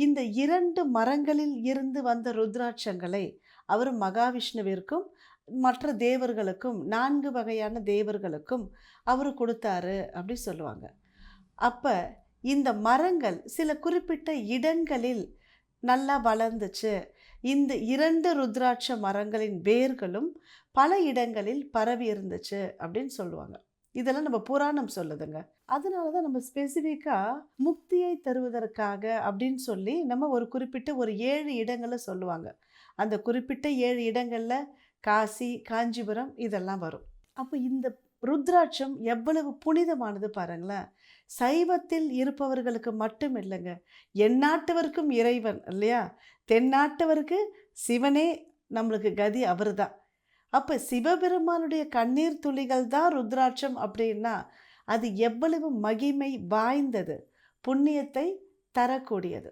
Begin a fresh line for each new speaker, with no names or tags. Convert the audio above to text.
இந்த 2 மரங்களில் இருந்து வந்த ருத்ராட்சங்களை அவர் மகாவிஷ்ணுவிற்கும் மற்ற தேவர்களுக்கும் 4 வகையான தேவர்களுக்கும் அவர் கொடுத்தாரு அப்படி சொல்லுவாங்க. அப்ப இந்த மரங்கள் சில குறிப்பிட்ட இடங்களில் நல்லா வளர்ந்துச்சு. இந்த 2 ருத்ராட்ச மரங்களின் வேர்களும் பல இடங்களில் பரவி இருந்துச்சு அப்படின்னு சொல்லுவாங்க. இதெல்லாம் நம்ம புராணம் சொல்லுதுங்க. அதனால தான் நம்ம ஸ்பெசிஃபிக்கா முக்தியை தருவதற்காக அப்படின்னு சொல்லி நம்ம ஒரு குறிப்பிட்ட ஒரு 7 இடங்கள சொல்லுவாங்க. அந்த குறிப்பிட்ட 7 இடங்கள்ல காசி, காஞ்சிபுரம் இதெல்லாம் வரும். அப்ப இந்த ருத்ராட்சம் எவ்வளவு புனிதமானது பாருங்களேன். சைவத்தில் இருப்பவர்களுக்கு மட்டும் இல்லைங்க, எந்நாட்டவருக்கும் இறைவன் இல்லையா? தென்னாட்டவருக்கு சிவனே நம்மளுக்கு கதி அவர்தான். அப்ப சிவபெருமானுடைய கண்ணீர் துளிகள் தான் ருத்ராட்சம் அப்படின்னா, அது எவ்வளவு மகிமை வாய்ந்தது, புண்ணியத்தை தரக்கூடியது.